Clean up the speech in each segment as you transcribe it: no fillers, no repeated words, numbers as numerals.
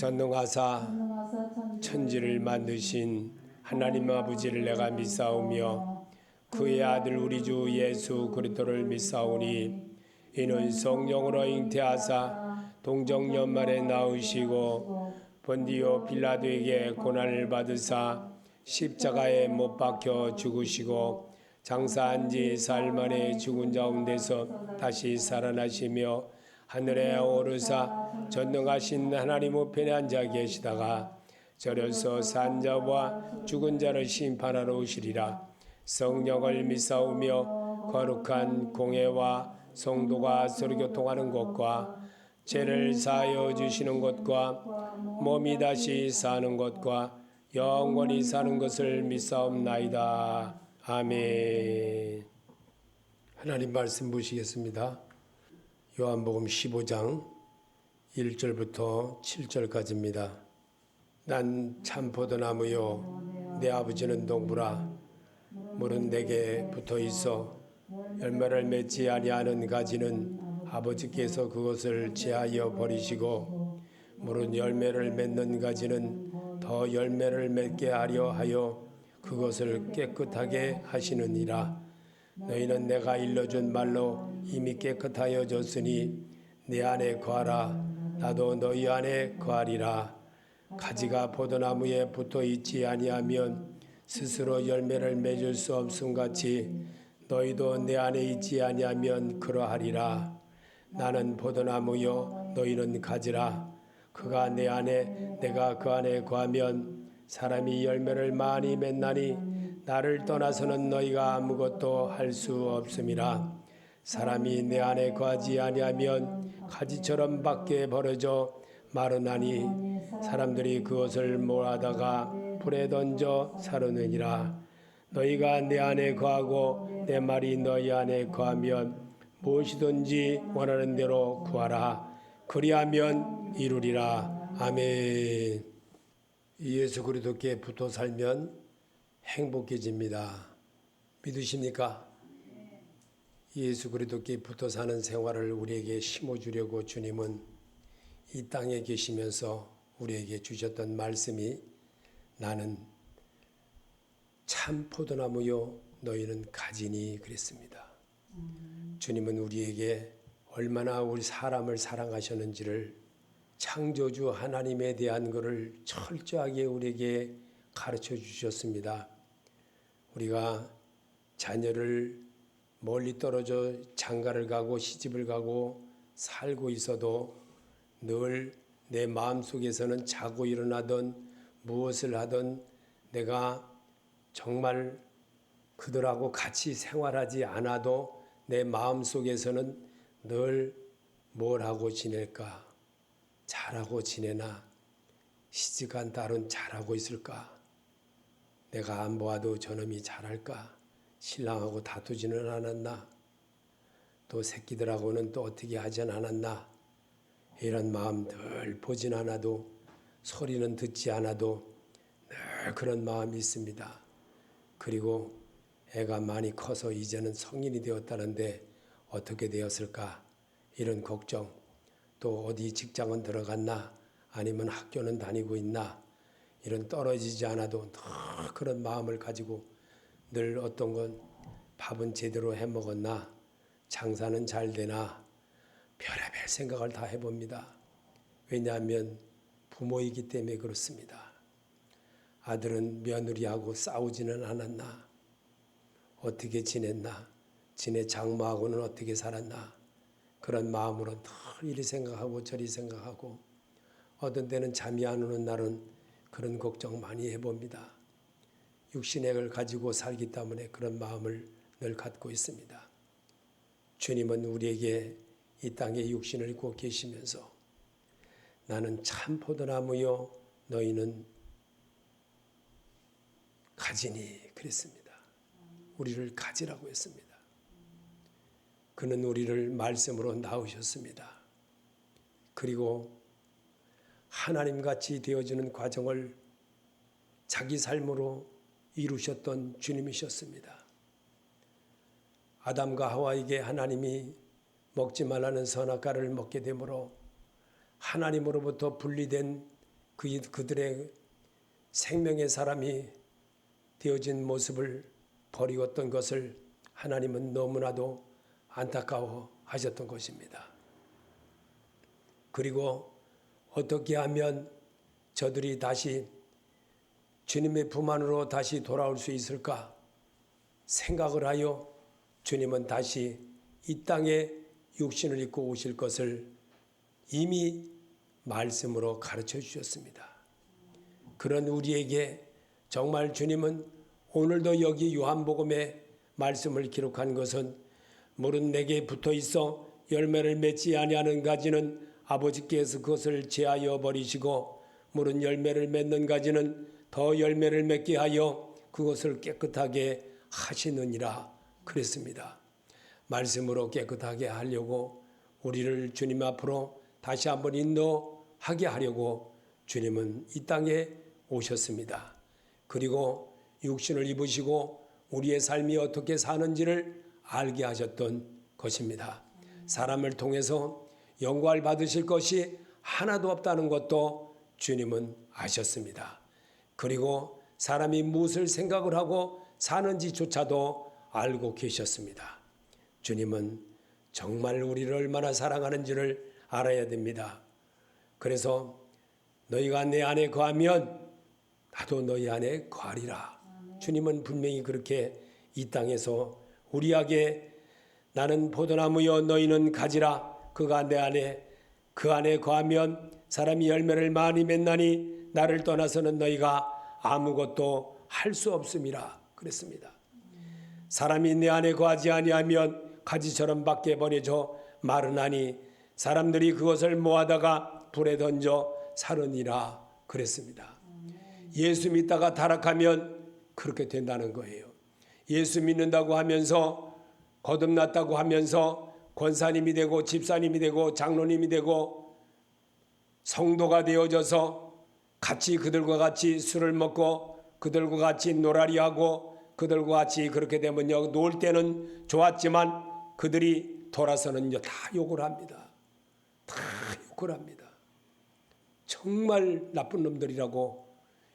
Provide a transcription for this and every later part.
전능하사 천지를 만드신 하나님 아버지를 내가 믿사오며 그의 아들 우리 주 예수 그리스도를 믿사오니 이는 성령으로 잉태하사 동정연말에 낳으시고 본디오 빌라도에게 고난을 받으사 십자가에 못 박혀 죽으시고 장사한 지 사흘 만에 죽은 가운데서 다시 살아나시며 하늘에 오르사 전능하신 하나님 우편에 앉아 계시다가 저려서 산 자와 죽은 자를 심판하러 오시리라. 성령을 믿사오며 거룩한 공회와 성도가 서로 교통하는 것과 죄를 사하여 주시는 것과 몸이 다시 사는 것과 영원히 사는 것을 믿사옵나이다. 아멘. 하나님 말씀 보시겠습니다. 요한복음 15장 1절부터 7절까지입니다. 난 참포도나무요 내 아버지는 동부라. 물은 내게 붙어 있어 열매를 맺지 아니하는 가지는 아버지께서 그것을 제하여 버리시고 물은 열매를 맺는 가지는 더 열매를 맺게 하려 하여 그것을 깨끗하게 하시느니라. 너희는 내가 일러준 말로 이미 깨끗하여 졌으니 내 안에 거하라. 나도 너희 안에 거하리라. 가지가 포도나무에 붙어 있지 아니하면 스스로 열매를 맺을 수 없음같이 너희도 내 안에 있지 아니하면 그러하리라. 나는 포도나무요 너희는 가지라. 그가 내 안에 내가 그 안에 거하면 사람이 열매를 많이 맺나니 나를 떠나서는 너희가 아무것도 할 수 없음이라. 사람이 내 안에 거하지 아니하면 가지처럼 밖에 버려져 마르나니 사람들이 그것을 몰아다가 불에 던져 사르느니라. 너희가 내 안에 거하고 내 말이 너희 안에 거하면 무엇이든지 원하는 대로 구하라. 그리하면 이루리라. 아멘. 예수 그리스도께 붙어 살면 행복해집니다. 믿으십니까? 예수 그리스도께 붙어 사는 생활을 우리에게 심어주려고 주님은 이 땅에 계시면서 우리에게 주셨던 말씀이 나는 참 포도나무요 너희는 가지니 그랬습니다. 주님은 우리에게 얼마나 우리 사람을 사랑하셨는지를 창조주 하나님에 대한 것을 철저하게 우리에게 가르쳐 주셨습니다. 우리가 자녀를 멀리 떨어져 장가를 가고 시집을 가고 살고 있어도 늘 내 마음속에서는 자고 일어나든 무엇을 하든 내가 정말 그들하고 같이 생활하지 않아도 내 마음속에서는 늘 뭘 하고 지낼까? 잘하고 지내나? 시집간 딸은 잘하고 있을까? 내가 안 보아도 저놈이 잘할까? 신랑하고 다투지는 않았나? 또 새끼들하고는 또 어떻게 하진 않았나? 이런 마음 늘 보진 않아도 소리는 듣지 않아도 늘 그런 마음이 있습니다. 그리고 애가 많이 커서 이제는 성인이 되었다는데 어떻게 되었을까? 이런 걱정. 또 어디 직장은 들어갔나? 아니면 학교는 다니고 있나? 이런 떨어지지 않아도 늘 그런 마음을 가지고 늘 어떤 건 밥은 제대로 해 먹었나? 장사는 잘 되나? 별의별 생각을 다 해봅니다. 왜냐하면 부모이기 때문에 그렇습니다. 아들은 며느리하고 싸우지는 않았나? 어떻게 지냈나? 지네 장모하고는 어떻게 살았나? 그런 마음으로 늘 이리 생각하고 저리 생각하고 어떤 때는 잠이 안 오는 날은 그런 걱정 많이 해봅니다. 육신의 액을 가지고 살기 때문에 그런 마음을 늘 갖고 있습니다. 주님은 우리에게 이 땅에 육신을 입고 계시면서 나는 참 포도나무요 너희는 가지니 그랬습니다. 우리를 가지라고 했습니다. 그는 우리를 말씀으로 낳으셨습니다. 그리고 하나님같이 되어지는 과정을 자기 삶으로 이루셨던 주님이셨습니다. 아담과 하와에게 하나님이 먹지 말라는 선악과를 먹게 되므로 하나님으로부터 분리된 그들의 생명의 사람이 되어진 모습을 버리었던 것을 하나님은 너무나도 안타까워 하셨던 것입니다. 그리고 어떻게 하면 저들이 다시 주님의 품 안으로 다시 돌아올 수 있을까 생각을 하여 주님은 다시 이 땅에 육신을 입고 오실 것을 이미 말씀으로 가르쳐 주셨습니다. 그런 우리에게 정말 주님은 오늘도 여기 요한복음에 말씀을 기록한 것은 물은 내게 붙어 있어 열매를 맺지 아니하는 가지는 아버지께서 그것을 제하여 버리시고 물은 열매를 맺는 가지는 더 열매를 맺게 하여 그것을 깨끗하게 하시느니라 그랬습니다. 말씀으로 깨끗하게 하려고 우리를 주님 앞으로 다시 한번 인도하게 하려고 주님은 이 땅에 오셨습니다. 그리고 육신을 입으시고 우리의 삶이 어떻게 사는지를 알게 하셨던 것입니다. 사람을 통해서 영광을 받으실 것이 하나도 없다는 것도 주님은 아셨습니다. 그리고 사람이 무엇을 생각을 하고 사는지조차도 알고 계셨습니다. 주님은 정말 우리를 얼마나 사랑하는지를 알아야 됩니다. 그래서 너희가 내 안에 거하면 나도 너희 안에 거하리라. 주님은 분명히 그렇게 이 땅에서 우리에게 나는 포도나무여 너희는 가지라. 그가 내 안에 그 안에 거하면 사람이 열매를 많이 맺나니 나를 떠나서는 너희가 아무것도 할 수 없음이라 그랬습니다. 사람이 내 안에 거하지 아니하면 가지처럼 밖에 버려져 마르나니 사람들이 그것을 모아다가 불에 던져 사르니라 그랬습니다. 예수 믿다가 타락하면 그렇게 된다는 거예요. 예수 믿는다고 하면서 거듭났다고 하면서 권사님이 되고 집사님이 되고 장로님이 되고 성도가 되어져서 같이 그들과 같이 술을 먹고 그들과 같이 놀아리하고 그들과 같이 그렇게 되면요, 놀 때는 좋았지만 그들이 돌아서는요 다 욕을 합니다. 다 욕을 합니다. 정말 나쁜 놈들이라고,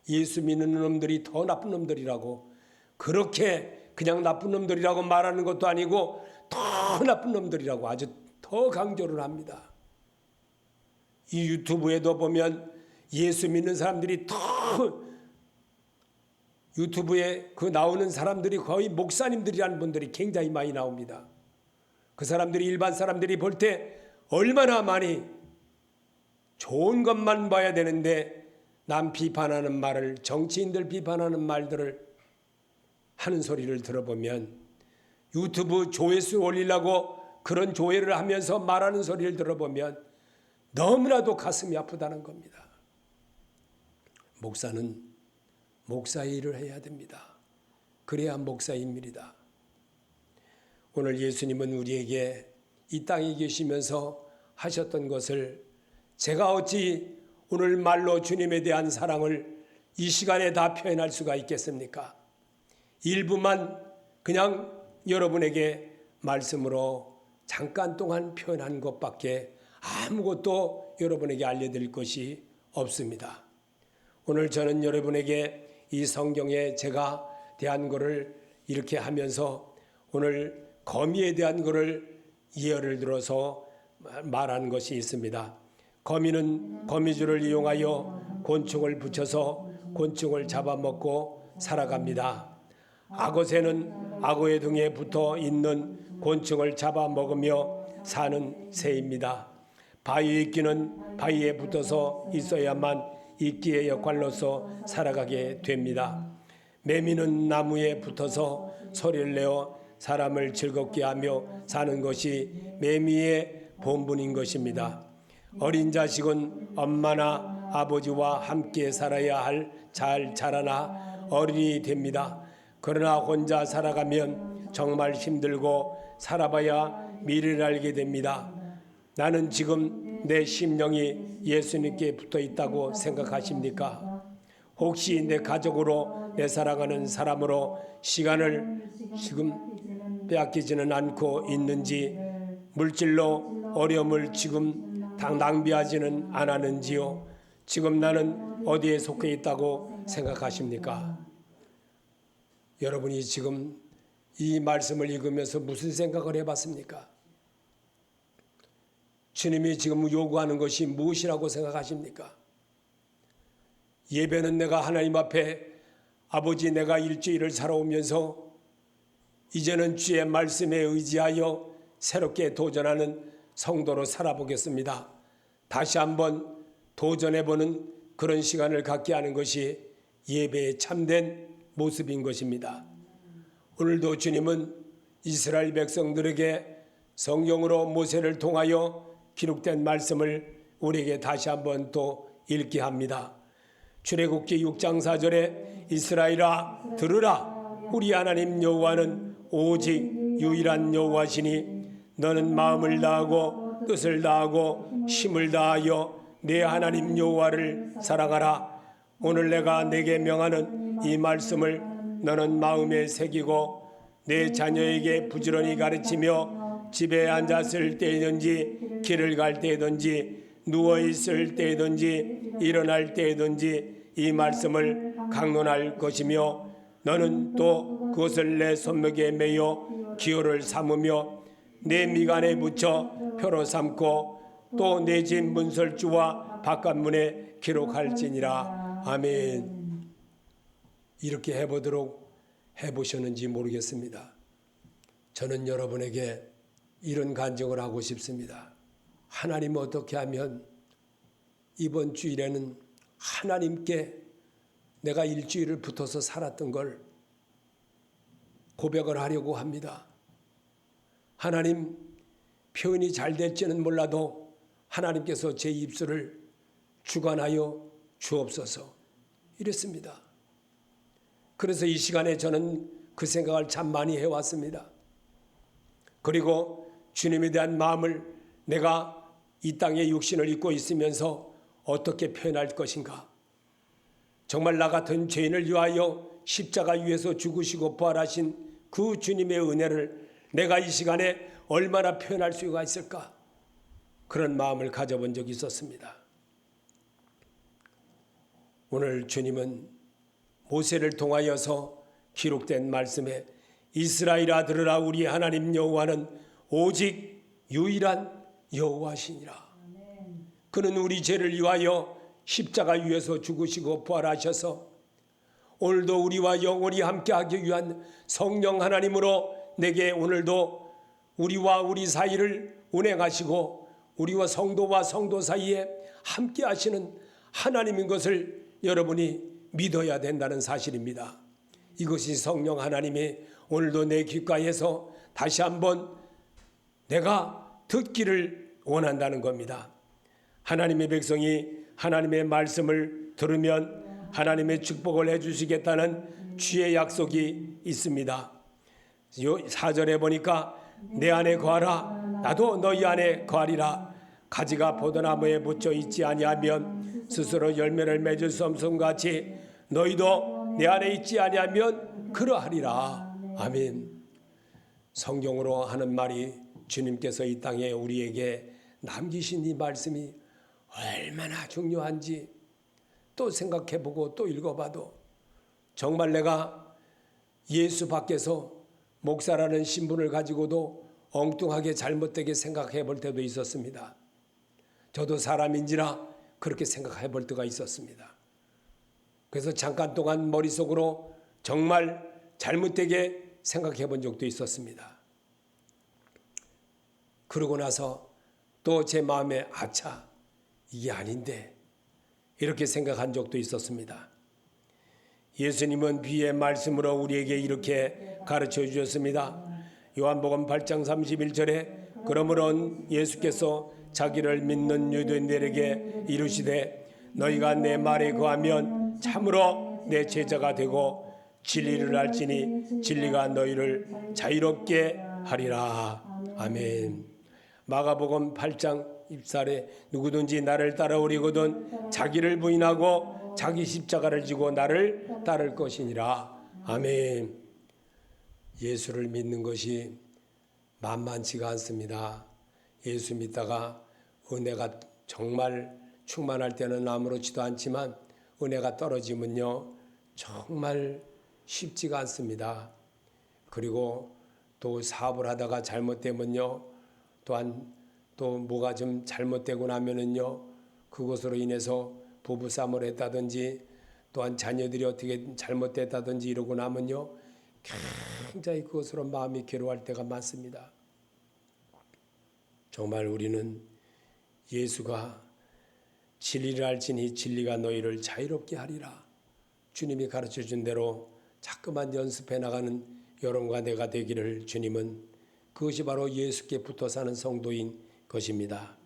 예수 믿는 놈들이 더 나쁜 놈들이라고, 그렇게 그냥 나쁜 놈들이라고 말하는 것도 아니고 더 나쁜 놈들이라고 아주 더 강조를 합니다. 이 유튜브에도 보면 예수 믿는 사람들이 더 유튜브에 그 나오는 사람들이 거의 목사님들이라는 분들이 굉장히 많이 나옵니다. 그 사람들이 일반 사람들이 볼 때 얼마나 많이 좋은 것만 봐야 되는데 남 비판하는 말을, 정치인들 비판하는 말들을 하는 소리를 들어보면, 유튜브 조회수 올리려고 그런 조회를 하면서 말하는 소리를 들어보면 너무나도 가슴이 아프다는 겁니다. 목사는 목사의 일을 해야 됩니다. 그래야 목사입니다. 오늘 예수님은 우리에게 이 땅에 계시면서 하셨던 것을 제가 어찌 오늘 말로 주님에 대한 사랑을 이 시간에 다 표현할 수가 있겠습니까? 일부만 그냥 여러분에게 말씀으로 잠깐 동안 표현한 것밖에 아무것도 여러분에게 알려드릴 것이 없습니다. 오늘 저는 여러분에게 이 성경에 제가 대한 것을 이렇게 하면서 오늘 거미에 대한 것을 예를 들어서 말한 것이 있습니다. 거미는 거미줄을 이용하여 곤충을 붙여서 곤충을 잡아먹고 살아갑니다. 악어새는 악어의 등에 붙어 있는 곤충을 잡아먹으며 사는 새입니다. 바위 이끼는 바위에 붙어서 있어야만 이끼의 역할로서 살아가게 됩니다. 매미는 나무에 붙어서 소리를 내어 사람을 즐겁게 하며 사는 것이 매미의 본분인 것입니다. 어린 자식은 엄마나 아버지와 함께 살아야 잘 자라나 어른이 됩니다. 그러나 혼자 살아가면 정말 힘들고 살아봐야 미래를 알게 됩니다. 나는 지금 내 심령이 예수님께 붙어 있다고 생각하십니까? 혹시 내 가족으로, 내 사랑하는 사람으로 시간을 지금 빼앗기지는 않고 있는지, 물질로 어려움을 지금 낭비하지는 않았는지요? 지금 나는 어디에 속해 있다고 생각하십니까? 여러분이 지금 이 말씀을 읽으면서 무슨 생각을 해봤습니까? 주님이 지금 요구하는 것이 무엇이라고 생각하십니까? 예배는 내가 하나님 앞에 아버지 내가 일주일을 살아오면서 이제는 주의 말씀에 의지하여 새롭게 도전하는 성도로 살아보겠습니다. 다시 한번 도전해보는 그런 시간을 갖게 하는 것이 예배의 참된 모습인 것입니다. 오늘도 주님은 이스라엘 백성들에게 성경으로 모세를 통하여 기록된 말씀을 우리에게 다시 한번 또 읽게 합니다. 출애굽기 6장 4절에 이스라엘아 들으라 우리 하나님 여호와는 오직 유일한 여호와시니 너는 마음을 다하고 뜻을 다하고 힘을 다하여 내 하나님 여호와를 사랑하라. 오늘 내가 내게 명하는 이 말씀을 너는 마음에 새기고 내 자녀에게 부지런히 가르치며 집에 앉았을 때든지 길을 갈 때든지 누워있을 때든지 일어날 때든지 이 말씀을 강론할 것이며 너는 또 그것을 내 손목에 매여 기호를 삼으며 내 미간에 붙여 표로 삼고 또 내 집 문설주와 바깥문에 기록할지니라. 아멘. 이렇게 해보도록 해보셨는지 모르겠습니다. 저는 여러분에게 이런 간증을 하고 싶습니다. 하나님 어떻게 하면 이번 주일에는 하나님께 내가 일주일을 붙어서 살았던 걸 고백을 하려고 합니다. 하나님, 표현이 잘 될지는 몰라도 하나님께서 제 입술을 주관하여 주옵소서 이랬습니다. 그래서 이 시간에 저는 그 생각을 참 많이 해왔습니다. 그리고 주님에 대한 마음을 내가 이 땅에 육신을 입고 있으면서 어떻게 표현할 것인가. 정말 나 같은 죄인을 위하여 십자가 위에서 죽으시고 부활하신 그 주님의 은혜를 내가 이 시간에 얼마나 표현할 수가 있을까? 그런 마음을 가져본 적이 있었습니다. 오늘 주님은 모세를 통하여서 기록된 말씀에 이스라엘아 들으라 우리 하나님 여호와는 오직 유일한 여호와시니라. 그는 우리 죄를 위하여 십자가 위에서 죽으시고 부활하셔서 오늘도 우리와 영원히 함께하기 위한 성령 하나님으로 내게 오늘도 우리와 우리 사이를 운행하시고 우리와 성도와 성도 사이에 함께하시는 하나님인 것을 여러분이 믿어야 된다는 사실입니다. 이것이 성령 하나님이 오늘도 내 귓가에서 다시 한번 내가 듣기를 원한다는 겁니다. 하나님의 백성이 하나님의 말씀을 들으면 하나님의 축복을 해주시겠다는 주의 약속이 있습니다. 4절에 보니까 내 안에 거하라 나도 너희 안에 거하리라. 가지가 포도나무에 붙여 있지 아니하면 스스로 열매를 맺을 수 없음 같이 너희도 내 안에 있지 아니하면 그러하리라. 아멘. 성경으로 하는 말이 주님께서 이 땅에 우리에게 남기신 이 말씀이 얼마나 중요한지 또 생각해보고 또 읽어봐도 정말 내가 예수 밖에서 목사라는 신분을 가지고도 엉뚱하게 잘못되게 생각해 볼 때도 있었습니다. 저도 사람인지라 그렇게 생각해 볼 때가 있었습니다. 그래서 잠깐 동안 머릿속으로 정말 잘못되게 생각해 본 적도 있었습니다. 그러고 나서 또 제 마음에 아차 이게 아닌데 이렇게 생각한 적도 있었습니다. 예수님은 비유의 말씀으로 우리에게 이렇게 가르쳐 주셨습니다. 요한복음 8장 31절에 그러므로 예수께서 자기를 믿는 유대인들에게 이르시되 너희가 내 말에 거하면 참으로 내 제자가 되고 진리를 알지니 진리가 너희를 자유롭게 하리라. 아멘. 마가복음 8장 24절에 누구든지 나를 따라오려거든 자기를 부인하고 자기 십자가를 지고 나를 따를 것이니라. 아멘. 예수를 믿는 것이 만만치가 않습니다. 예수 믿다가 은혜가 정말 충만할 때는 아무렇지도 않지만 은혜가 떨어지면요 정말 쉽지가 않습니다. 그리고 또 사업을 하다가 잘못되면요 또한 또 뭐가 좀 잘못되고 나면은요 그것으로 인해서 부부싸움을 했다든지 또한 자녀들이 어떻게 잘못됐다든지 이러고 나면요 굉장히 그것으로 마음이 괴로워할 때가 많습니다. 정말 우리는 예수가 진리를 알지니 진리가 너희를 자유롭게 하리라. 주님이 가르쳐준 대로 자꾸만 연습해 나가는 여러분과 내가 되기를 주님은 그것이 바로 예수께 붙어 사는 성도인 것입니다.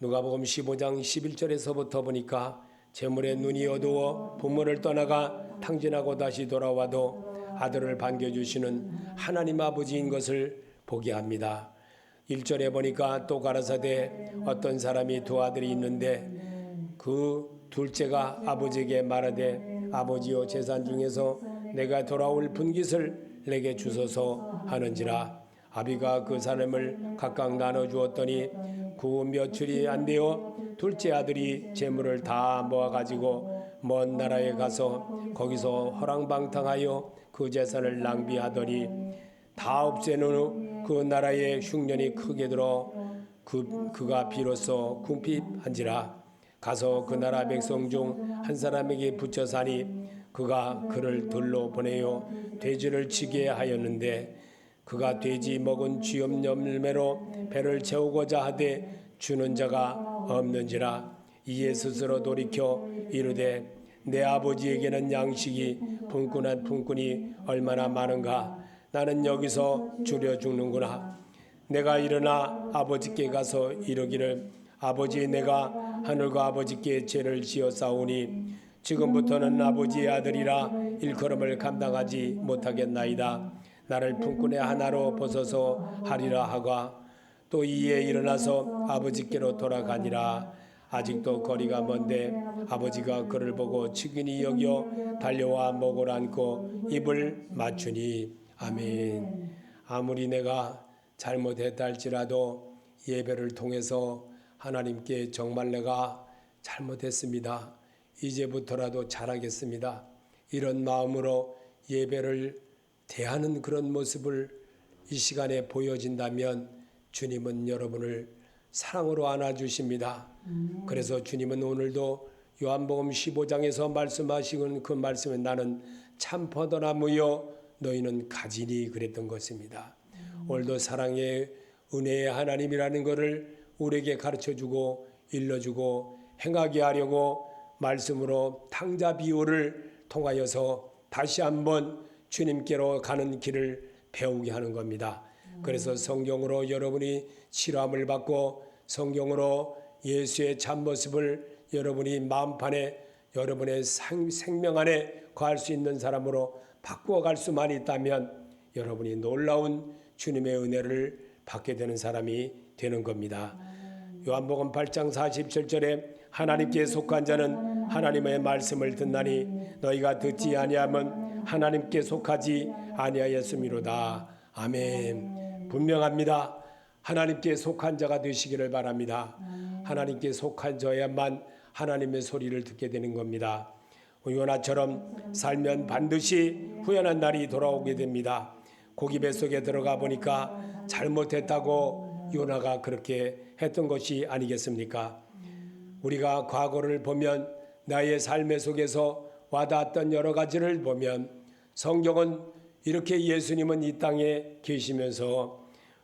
누가복음 15장 11절에서부터 보니까 재물의 눈이 어두워 부모를 떠나가 탕진하고 다시 돌아와도 아들을 반겨주시는 하나님 아버지인 것을 보게 합니다. 1절에 보니까 또 가라사대 어떤 사람이 두 아들이 있는데 그 둘째가 아버지에게 말하되 아버지여 재산 중에서 내가 돌아올 분깃을 내게 주소서 하는지라. 아비가 그 사람을 각각 나눠주었더니 그 며칠이 안 되어 둘째 아들이 재물을 다 모아가지고 먼 나라에 가서 거기서 허랑방탕하여 그 재산을 낭비하더니 다 없앤 후 그 나라에 흉년이 크게 들어 그가 비로소 궁핍한지라. 가서 그 나라 백성 중 한 사람에게 붙여 사니 그가 그를 들로 보내어 돼지를 치게 하였는데 그가 돼지 먹은 쥐염 열매로 배를 채우고자 하되 주는 자가 없는지라. 이에 스스로 돌이켜 이르되 내 아버지에게는 양식이 품꾼한 품꾼이 얼마나 많은가. 나는 여기서 줄여 죽는구나. 내가 일어나 아버지께 가서 이르기를 아버지 내가 하늘과 아버지께 죄를 지었사오니 지금부터는 아버지의 아들이라 일컬음을 감당하지 못하겠나이다. 나를 품꾼의 하나로 벗어서 하리라 하가 또 이에 일어나서 아버지께로 돌아가니라. 아직도 거리가 먼데 아버지가 그를 보고 측은히 여겨 달려와 목을 안고 입을 맞추니 아멘. 아무리 내가 잘못했다 할지라도 예배를 통해서 하나님께 정말 내가 잘못했습니다. 이제부터라도 잘하겠습니다. 이런 마음으로 예배를 대하는 그런 모습을 이 시간에 보여진다면 주님은 여러분을 사랑으로 안아주십니다. 그래서 주님은 오늘도 요한복음 15장에서 말씀하시는 그 말씀에 나는 참 포도나무여 너희는 가지니 그랬던 것입니다. 오늘도 사랑의 은혜의 하나님이라는 것을 우리에게 가르쳐주고 일러주고 행하게 하려고 말씀으로 탕자 비유를 통하여서 다시 한번 주님께로 가는 길을 배우게 하는 겁니다. 그래서 성경으로 여러분이 치료함을 받고 성경으로 예수의 참모습을 여러분이 마음판에 여러분의 생명 안에 거할 수 있는 사람으로 바꾸어갈 수만 있다면 여러분이 놀라운 주님의 은혜를 받게 되는 사람이 되는 겁니다. 요한복음 8장 47절에 하나님께 속한 자는 하나님의 말씀을 듣나니 너희가 듣지 아니하면 하나님께 속하지 아니하였음이로다. 아멘. 분명합니다. 하나님께 속한 자가 되시기를 바랍니다. 하나님께 속한 자야만 하나님의 소리를 듣게 되는 겁니다. 요나처럼 살면 반드시 후련한 날이 돌아오게 됩니다. 고기 뱃속에 들어가 보니까 잘못했다고 요나가 그렇게 했던 것이 아니겠습니까? 우리가 과거를 보면 나의 삶의 속에서 와닿았던 여러 가지를 보면 성경은 이렇게 예수님은 이 땅에 계시면서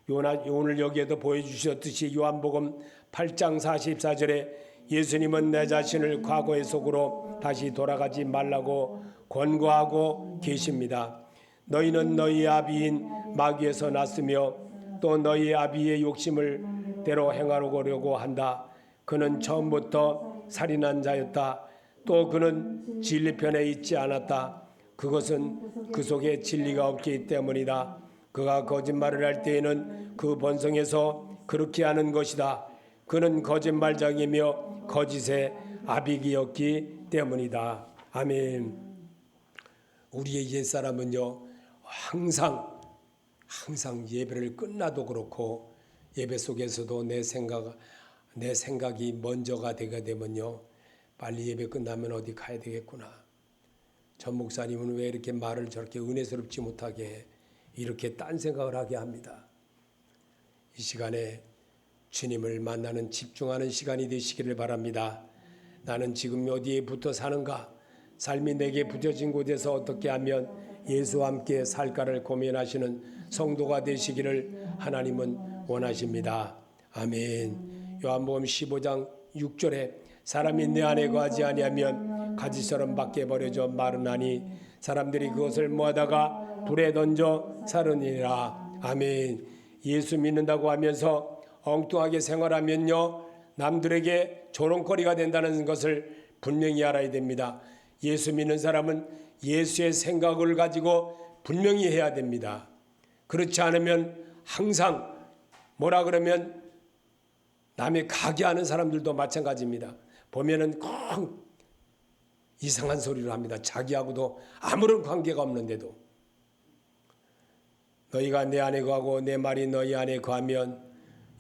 오늘 여기에도 보여주셨듯이 요한복음 8장 44절에 예수님은 내 자신을 과거의 속으로 다시 돌아가지 말라고 권고하고 계십니다. 너희는 너희 아비인 마귀에서 났으며 또 너희 아비의 욕심을 대로 행하려고 한다. 그는 처음부터 살인한 자였다. 또 그는 진리편에 있지 않았다. 그것은 그 속에 진리가 없기 때문이다. 그가 거짓말을 할 때에는 그 본성에서 그렇게 하는 것이다. 그는 거짓말장이며 거짓의 아비기였기 때문이다. 아멘. 우리의 옛사람은요 항상 예배를 끝나도 그렇고 예배 속에서도 내 생각이 먼저가 되게 되면요 빨리 예배 끝나면 어디 가야 되겠구나. 전 목사님은 왜 이렇게 말을 저렇게 은혜스럽지 못하게 이렇게 딴 생각을 하게 합니다. 이 시간에 주님을 만나는 집중하는 시간이 되시기를 바랍니다. 나는 지금 어디에 붙어 사는가? 삶이 내게 붙여진 곳에서 어떻게 하면 예수와 함께 살까를 고민하시는 성도가 되시기를 하나님은 원하십니다. 아멘. 요한복음 15장 6절에 사람이 내 안에 거하지 아니하면 가지처럼 밖에 버려져 마르나니 사람들이 그것을 모아다가 불에 던져 사르니라. 아멘. 예수 믿는다고 하면서 엉뚱하게 생활하면요, 남들에게 조롱거리가 된다는 것을 분명히 알아야 됩니다. 예수 믿는 사람은 예수의 생각을 가지고 분명히 해야 됩니다. 그렇지 않으면 항상 뭐라 그러면 남의 가게하는 사람들도 마찬가지입니다. 보면은 꼭 이상한 소리를 합니다. 자기하고도 아무런 관계가 없는데도. 너희가 내 안에 거하고 내 말이 너희 안에 거하면,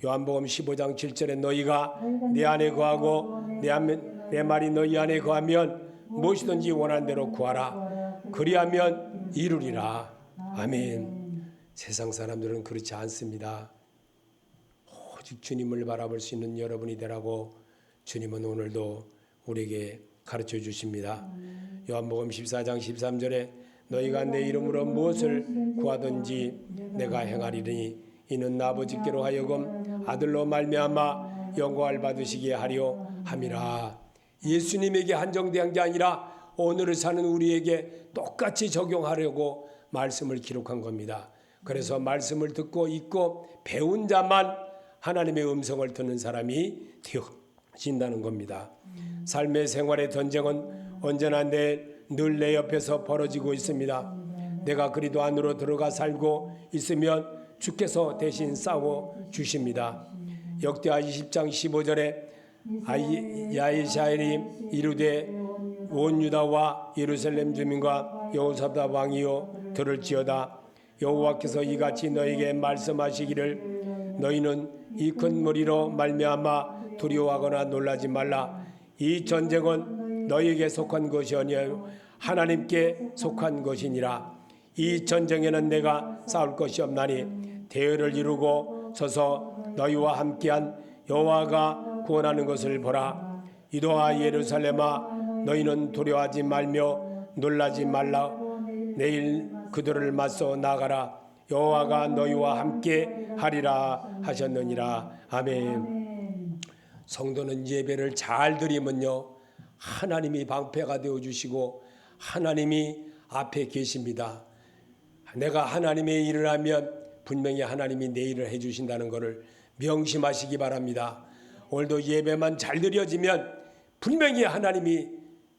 요한복음 15장 7절에 너희가 내 안에 거하고 내 말이 너희 안에 거하면 무엇이든지 원하는 대로 구하라. 그리하면 이루리라. 아멘. 세상 사람들은 그렇지 않습니다. 오직 주님을 바라볼 수 있는 여러분이 되라고 주님은 오늘도 우리에게 가르쳐 주십니다. 요한복음 14장 13절에 너희가 내 이름으로 무엇을 구하든지 내가 행하리니 이는 아버지께로 하여금 아들로 말미암아 영광을 받으시게 하려 함이라. 예수님에게 한정된 게 아니라 오늘을 사는 우리에게 똑같이 적용하려고 말씀을 기록한 겁니다. 그래서 말씀을 듣고 읽고 배운 자만 하나님의 음성을 듣는 사람이 되어진다는 겁니다. 삶의 생활의 전쟁은 언제나 늘 내 옆에서 벌어지고 있습니다. 내가 그리도 안으로 들어가 살고 있으면 주께서 대신 싸워 주십니다. 역대하 20장 15절에 야이샤엘이 이르되 온 유다와 예루살렘 주민과 여호사밧 왕이여 들을지어다. 여호와께서 이같이 너에게 말씀하시기를 너희는 이 큰 무리로 말미암아 두려워하거나 놀라지 말라. 이 전쟁은 너희에게 속한 것이 아니요 하나님께 속한 것이니라. 이 전쟁에는 내가 싸울 것이 없나니 대열을 이루고 서서 너희와 함께한 여호와가 구원하는 것을 보라. 유다와 예루살렘아 너희는 두려워하지 말며 놀라지 말라. 내일 그들을 맞서 나가라. 여호와가 너희와 함께 하리라 하셨느니라. 아멘. 성도는 예배를 잘 드리면요, 하나님이 방패가 되어주시고 하나님이 앞에 계십니다. 내가 하나님의 일을 하면 분명히 하나님이 내 일을 해주신다는 것을 명심하시기 바랍니다. 오늘도 예배만 잘 드려지면 분명히 하나님이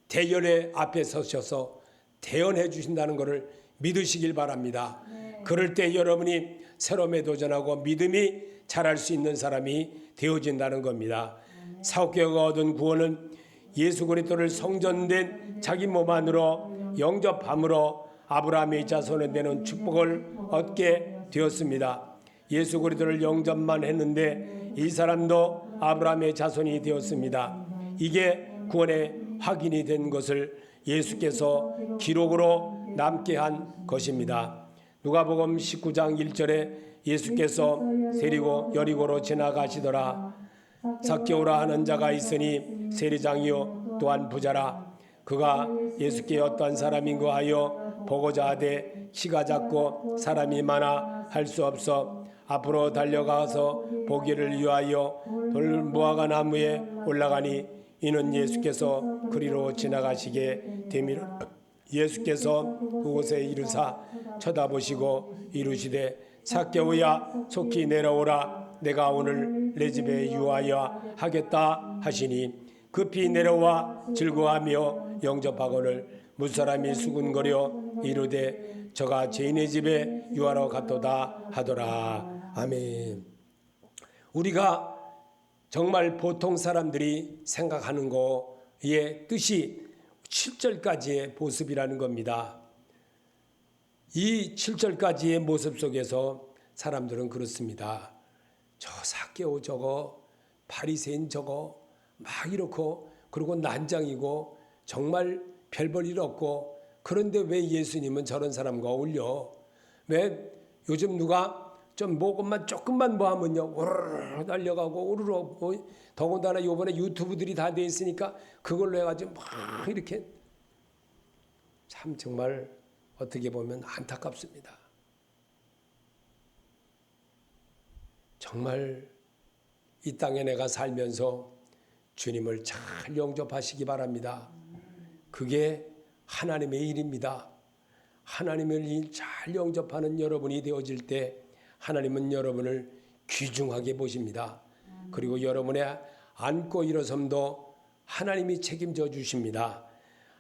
대열의 앞에 서셔서 대언해 주신다는 것을 믿으시길 바랍니다. 그럴 때 여러분이 새로움에 도전하고 믿음이 자랄 수 있는 사람이 되어진다는 겁니다. 사옥교회가 얻은 구원은 예수 그리스도를 성전된 자기 몸 안으로 영접함으로 아브라함의 자손에 되는 축복을 얻게 되었습니다. 예수 그리스도를 영접만 했는데 이 사람도 아브라함의 자손이 되었습니다. 이게 구원의 확인이 된 것을 예수께서 기록으로 남게 한 것입니다. 누가복음 19장 1절에 예수께서 세리고 여리고로 지나가시더라. 삭개오라 하는 자가 있으니 세리장이요 또한 부자라. 그가 예수께 어떠한 사람인가 하여 보고자 하되 키가 작고 사람이 많아 할 수 없어 앞으로 달려가서 보기를 위하여 돌무화과 나무에 올라가니 이는 예수께서 그리로 지나가시게 되미라. 예수께서 그곳에 이르사 쳐다보시고 이르시되 삭개오야 속히 내려오라. 내가 오늘 내 집에 유하여 하겠다 하시니 급히 내려와 즐거워하며 영접하거늘 무사람이 수군거려 이르되 저가 죄인의 집에 유하러 갔도다 하더라. 아멘. 우리가 정말 보통 사람들이 생각하는 거의 뜻이 7절까지의 모습이라는 겁니다. 이 7절까지의 모습 속에서 사람들은 그렇습니다. 저 삭개오 저거 바리새인 저거 막 이렇게 그리고 난장이고 정말 별 볼 일 없고, 그런데 왜 예수님은 저런 사람과 어울려? 왜 요즘 누가 좀 뭐것만 조금만 뭐 하면요 우르르 달려가고 우르르 뭐, 더군다나 요번에 유튜브들이 다 돼 있으니까 그걸로 해가지고 막 이렇게, 참 정말 어떻게 보면 안타깝습니다. 정말 이 땅에 내가 살면서 주님을 잘 영접하시기 바랍니다. 그게 하나님의 일입니다. 하나님을 잘 영접하는 여러분이 되어질 때 하나님은 여러분을 귀중하게 보십니다. 그리고 여러분의 앉고 일어섬도 하나님이 책임져 주십니다.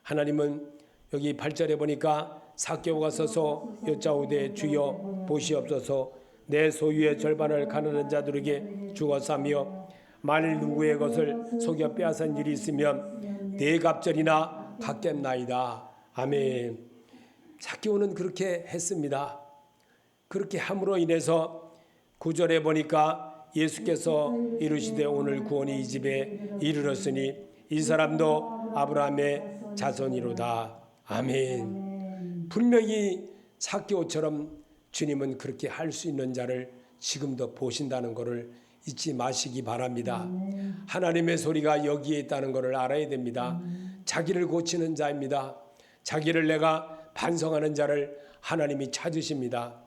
하나님은 여기 8절에 보니까 삭개오가 서서 여짜오되 주여 보시옵소서, 내 소유의 절반을 가난한 자들에게 주었사며 만일 누구의 것을 속여 빼앗은 일이 있으면 네 갑절이나 갚겠나이다. 아멘. 삭개오는 그렇게 했습니다. 그렇게 함으로 인해서 9절에 보니까 예수께서 이르시되 오늘 구원이 이 집에 이르렀으니 이 사람도 아브라함의 자손이로다. 아멘. 분명히 삭개오처럼 주님은 그렇게 할 수 있는 자를 지금도 보신다는 것을 잊지 마시기 바랍니다. 하나님의 소리가 여기에 있다는 것을 알아야 됩니다. 자기를 고치는 자입니다. 자기를 내가 반성하는 자를 하나님이 찾으십니다.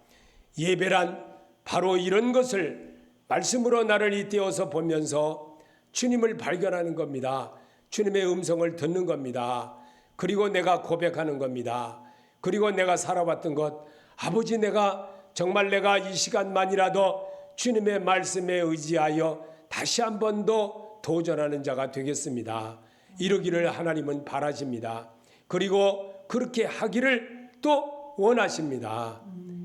예배란 바로 이런 것을 말씀으로 나를 잇대어서 보면서 주님을 발견하는 겁니다. 주님의 음성을 듣는 겁니다. 그리고 내가 고백하는 겁니다. 그리고 내가 살아왔던 것, 아버지 내가 정말 내가 이 시간만이라도 주님의 말씀에 의지하여 다시 한 번 더 도전하는 자가 되겠습니다. 이러기를 하나님은 바라십니다. 그리고 그렇게 하기를 또 원하십니다.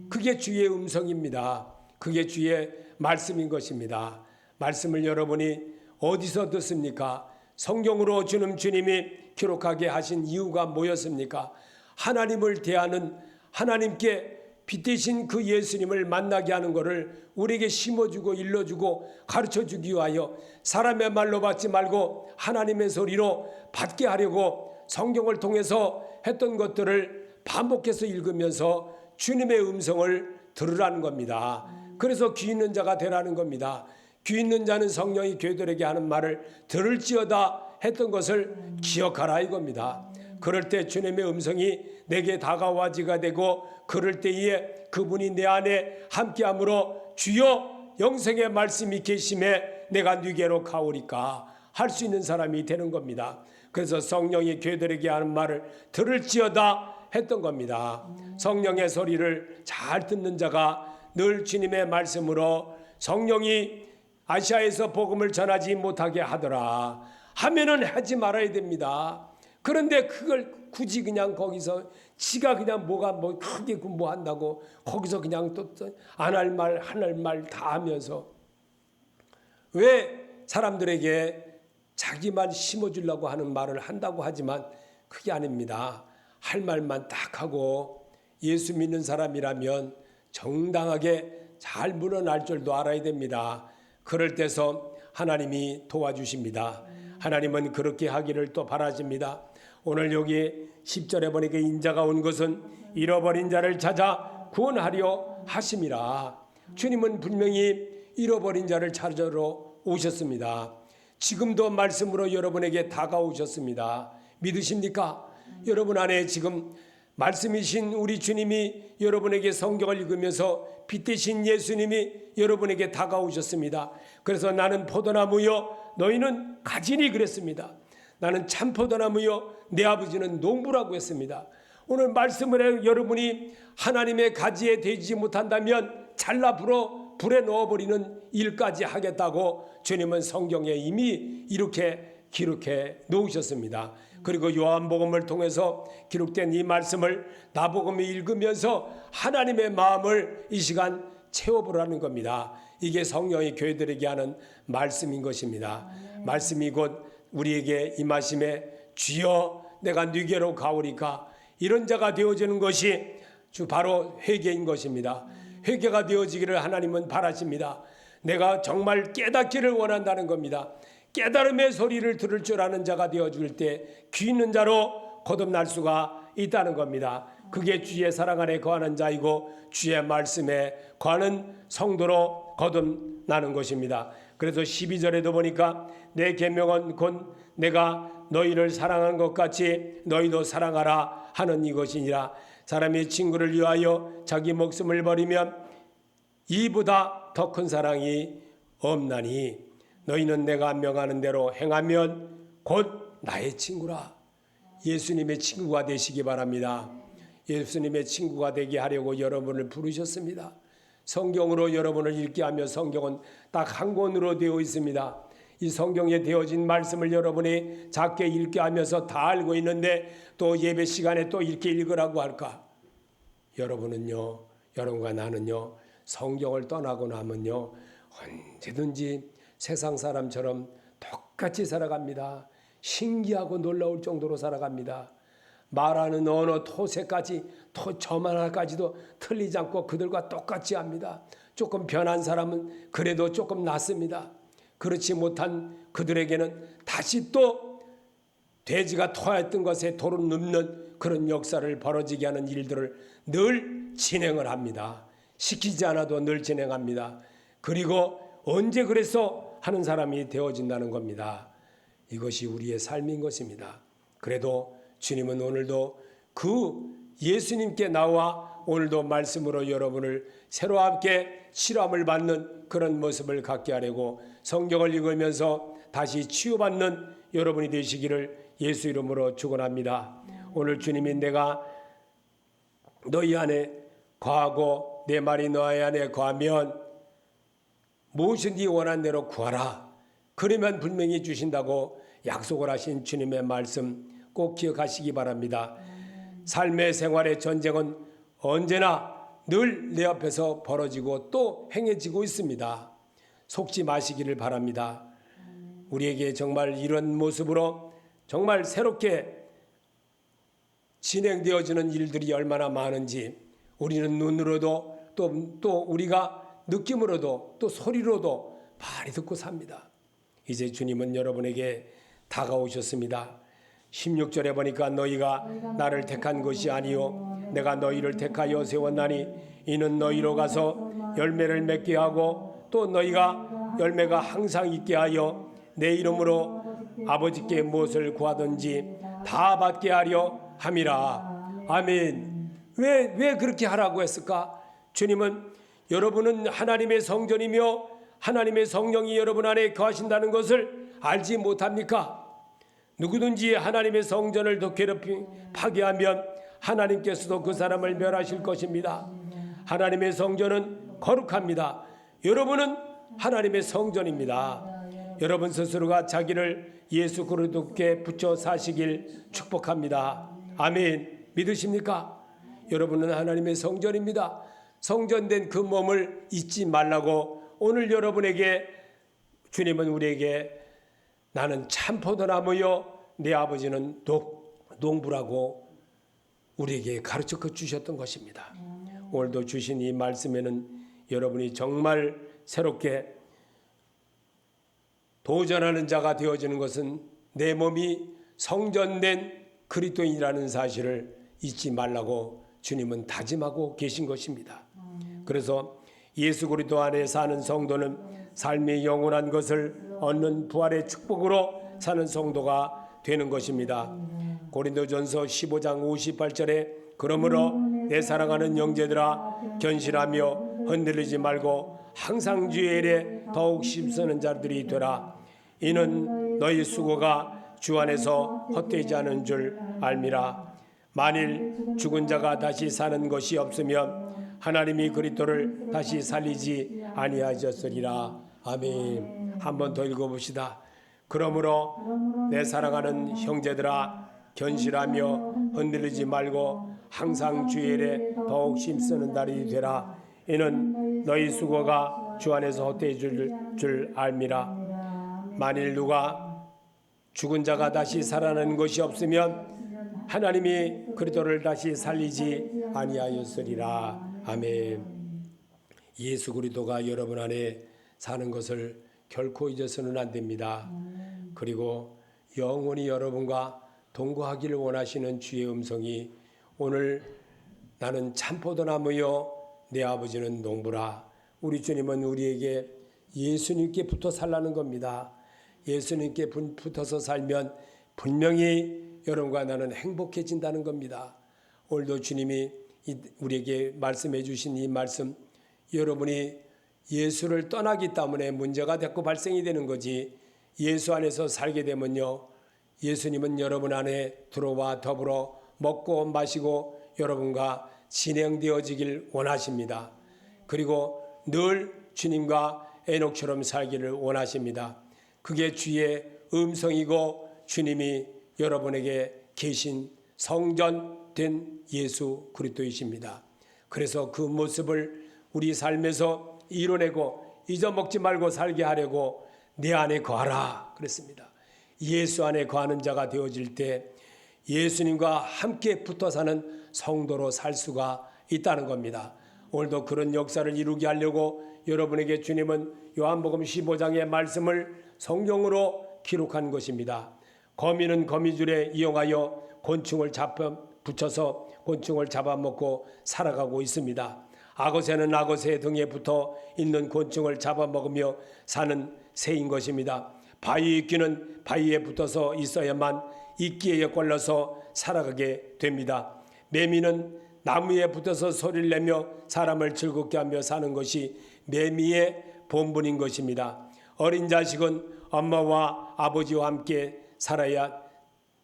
그게 주의 음성입니다. 그게 주의 말씀인 것입니다. 말씀을 여러분이 어디서 듣습니까? 성경으로 주님이 기록하게 하신 이유가 뭐였습니까? 하나님을 대하는, 하나님께 빛되신 그 예수님을 만나게 하는 것을 우리에게 심어주고 일러주고 가르쳐주기 위하여 사람의 말로 받지 말고 하나님의 소리로 받게 하려고 성경을 통해서 했던 것들을 반복해서 읽으면서 주님의 음성을 들으라는 겁니다. 그래서 귀 있는 자가 되라는 겁니다. 귀 있는 자는 성령이 교회들에게 하는 말을 들을지어다 했던 것을 기억하라 이겁니다. 그럴 때 주님의 음성이 내게 다가와지가 되고, 그럴 때에 그분이 내 안에 함께함으로 주여 영생의 말씀이 계심에 내가 네게로 가오리까 할 수 있는 사람이 되는 겁니다. 그래서 성령이 교회들에게 하는 말을 들을지어다 했던 겁니다. 성령의 소리를 잘 듣는 자가 늘 주님의 말씀으로 성령이 아시아에서 복음을 전하지 못하게 하더라 하면은 하지 말아야 됩니다. 그런데 그걸 굳이 그냥 거기서 지가 그냥 뭐 크게 공부한다고 거기서 그냥 또 안 할 말, 안 할 말 다 하면서 왜 사람들에게 자기만 심어주려고 하는 말을 한다고 하지만 그게 아닙니다. 할 말만 딱 하고 예수 믿는 사람이라면 정당하게 잘 물어날 줄도 알아야 됩니다. 그럴 때서 하나님이 도와주십니다. 하나님은 그렇게 하기를 또 바라십니다. 오늘 여기 10절에 보니까 인자가 온 것은 잃어버린 자를 찾아 구원하려 하심이라. 주님은 분명히 잃어버린 자를 찾으러 오셨습니다. 지금도 말씀으로 여러분에게 다가오셨습니다. 믿으십니까? 여러분 안에 지금 말씀이신 우리 주님이 여러분에게 성경을 읽으면서 빛되신 예수님이 여러분에게 다가오셨습니다. 그래서 나는 포도나무여 너희는 가지니 그랬습니다. 나는 참 포도나무여 내 아버지는 농부라고 했습니다. 오늘 말씀을 여러분이 하나님의 가지에 되지 못한다면 잘라 불에 넣어버리는 일까지 하겠다고 주님은 성경에 이미 이렇게 기록해 놓으셨습니다. 그리고 요한복음을 통해서 기록된 이 말씀을 나복음이 읽으면서 하나님의 마음을 이 시간 채워보라는 겁니다. 이게 성령이 교회들에게 하는 말씀인 것입니다. 말씀이 곧 우리에게 임하심에 주여 내가 네게로 가오리까 이런 자가 되어지는 것이 바로 회개인 것입니다. 회개가 되어지기를 하나님은 바라십니다. 내가 정말 깨닫기를 원한다는 겁니다. 깨달음의 소리를 들을 줄 아는 자가 되어줄 때 귀 있는 자로 거듭날 수가 있다는 겁니다. 그게 주의 사랑 안에 거하는 자이고 주의 말씀에 거하는 성도로 거듭나는 것입니다. 그래서 12절에도 보니까 내 계명은 곧 내가 너희를 사랑한 것 같이 너희도 사랑하라 하는 이것이니라. 사람이 친구를 위하여 자기 목숨을 버리면 이보다 더 큰 사랑이 없나니 너희는 내가 명하는 대로 행하면 곧 나의 친구라. 예수님의 친구가 되시기 바랍니다. 예수님의 친구가 되게 하려고 여러분을 부르셨습니다. 성경으로 여러분을 읽게 하며 성경은 딱 한 권으로 되어 있습니다. 이 성경에 되어진 말씀을 여러분이 작게 읽게 하면서 다 알고 있는데 또 예배 시간에 또 이렇게 읽으라고 할까? 여러분은요, 여러분과 나는요, 성경을 떠나고 나면요, 언제든지 세상 사람처럼 똑같이 살아갑니다. 신기하고 놀라울 정도로 살아갑니다. 말하는 언어, 토세까지, 점 하나까지도 틀리지 않고 그들과 똑같이 합니다. 조금 변한 사람은 그래도 조금 낫습니다. 그렇지 못한 그들에게는 다시 또 돼지가 토하였던 것에 돌을 눕는 그런 역사를 벌어지게 하는 일들을 늘 진행을 합니다. 시키지 않아도 늘 진행합니다. 그리고 언제 그래서 하는 사람이 되어진다는 겁니다. 이것이 우리의 삶인 것입니다. 그래도 주님은 오늘도 그 예수님께 나와 오늘도 말씀으로 여러분을 새롭게 실험을 받는 그런 모습을 갖게 하려고 성경을 읽으면서 다시 치유받는 여러분이 되시기를 예수 이름으로 축원합니다. 오늘 주님이 내가 너희 안에 거하고 내 말이 너희 안에 거하면 무엇이든지 원하는 대로 구하라. 그러면 분명히 주신다고 약속을 하신 주님의 말씀 꼭 기억하시기 바랍니다. 삶의 생활의 전쟁은 언제나 늘 내 앞에서 벌어지고 또 행해지고 있습니다. 속지 마시기를 바랍니다. 우리에게 정말 이런 모습으로 정말 새롭게 진행되어지는 일들이 얼마나 많은지 우리는 눈으로도 또 우리가 느낌으로도 또 소리로도 많이 듣고 삽니다. 이제 주님은 여러분에게 다가오셨습니다. 16절에 보니까 너희가 나를 택한 것이 아니요 내가 너희를 택하여 세웠나니 이는 너희로 가서 열매를 맺게 하고 또 너희가 열매가 항상 있게 하여 내 이름으로 아버지께 무엇을 구하든지 다 받게 하려 함이라. 아멘. 왜 그렇게 하라고 했을까? 주님은 여러분은 하나님의 성전이며 하나님의 성령이 여러분 안에 거하신다는 것을 알지 못합니까? 누구든지 하나님의 성전을 더 파괴하면 하나님께서도 그 사람을 멸하실 것입니다. 하나님의 성전은 거룩합니다. 여러분은 하나님의 성전입니다. 여러분 스스로가 자기를 예수 그리스도께 붙여 사시길 축복합니다. 아멘. 믿으십니까? 여러분은 하나님의 성전입니다. 성전된 그 몸을 잊지 말라고 오늘 여러분에게 주님은 우리에게 나는 참 포도나무요 내 아버지는 농부라고 우리에게 가르쳐 주셨던 것입니다. 오늘도 주신 이 말씀에는 여러분이 정말 새롭게 도전하는 자가 되어지는 것은 내 몸이 성전된 그리스도인이라는 사실을 잊지 말라고 주님은 다짐하고 계신 것입니다. 그래서 예수 그리스도 안에 사는 성도는 삶의 영원한 것을 얻는 부활의 축복으로 사는 성도가 되는 것입니다. 고린도전서 15장 58절에 그러므로 내 사랑하는 형제들아 견실하며 흔들리지 말고 항상 주의 일에 더욱 힘쓰는 자들이 되라. 이는 너희 수고가 주 안에서 헛되지 않은 줄 알미라. 만일 죽은 자가 다시 사는 것이 없으면 하나님이 그리스도를 다시 살리지 아니하셨으리라. 아멘. 한 번 더 읽어봅시다. 그러므로 내 사랑하는 형제들아 견실하며 흔들리지 말고 항상 주의 일에 더욱 힘쓰는 날이 되라. 이는 너희 수고가 주 안에서 헛되어질 줄 알미라. 만일 누가 죽은 자가 다시 살아나는 것이 없으면 하나님이 그리스도를 다시 살리지 아니하였으리라. 아멘. 예수 그리스도가 여러분 안에 사는 것을 결코 잊어서는 안 됩니다. 그리고 영원히 여러분과 동거하기를 원하시는 주의 음성이 오늘 나는 참포도나무요 내 아버지는 농부라. 우리 주님은 우리에게 예수님께 붙어 살라는 겁니다. 예수님께 붙어서 살면 분명히 여러분과 나는 행복해진다는 겁니다. 오늘도 주님이 우리에게 말씀해 주신 이 말씀, 여러분이 예수를 떠나기 때문에 문제가 자꾸 발생이 되는 거지, 예수 안에서 살게 되면요, 예수님은 여러분 안에 들어와 더불어 먹고 마시고 여러분과 진행되어지길 원하십니다. 그리고 늘 주님과 에녹처럼 살기를 원하십니다. 그게 주의 음성이고 주님이 여러분에게 계신 성전된 예수 그리스도이십니다. 그래서 그 모습을 우리 삶에서 이뤄내고 잊어먹지 말고 살게 하려고 내 안에 거하라 그랬습니다. 예수 안에 거하는 자가 되어질 때 예수님과 함께 붙어 사는 성도로 살 수가 있다는 겁니다. 오늘도 그런 역사를 이루게 하려고 여러분에게 주님은 요한복음 15장의 말씀을 성경으로 기록한 것입니다. 거미는 거미줄에 이용하여 곤충을 붙여서 곤충을 잡아먹고 살아가고 있습니다. 악어새는 악어새 등에 붙어 있는 곤충을 잡아먹으며 사는 새인 것입니다. 바위 이끼는 바위에 붙어서 있어야만 이끼에 걸려서 살아가게 됩니다. 매미는 나무에 붙어서 소리를 내며 사람을 즐겁게 하며 사는 것이 매미의 본분인 것입니다. 어린 자식은 엄마와 아버지와 함께 살아야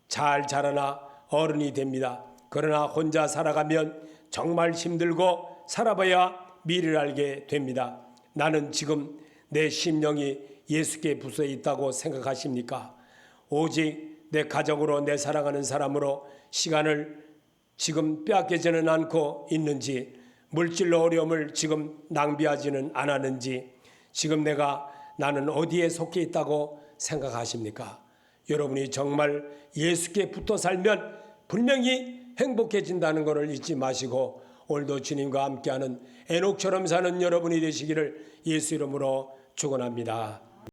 잘 자라나 어른이 됩니다. 그러나 혼자 살아가면 정말 힘들고 살아봐야 미래를 알게 됩니다. 나는 지금 내 심령이 예수께 붙어 있다고 생각하십니까? 오직 내 가족으로, 내 사랑하는 사람으로 시간을 지금 빼앗기지는 않고 있는지, 물질로 어려움을 지금 낭비하지는 않았는지, 지금 나는 어디에 속해 있다고 생각하십니까? 여러분이 정말 예수께 붙어 살면 분명히 행복해진다는 것을 잊지 마시고 오늘도 주님과 함께하는 에녹처럼 사는 여러분이 되시기를 예수 이름으로 축원합니다.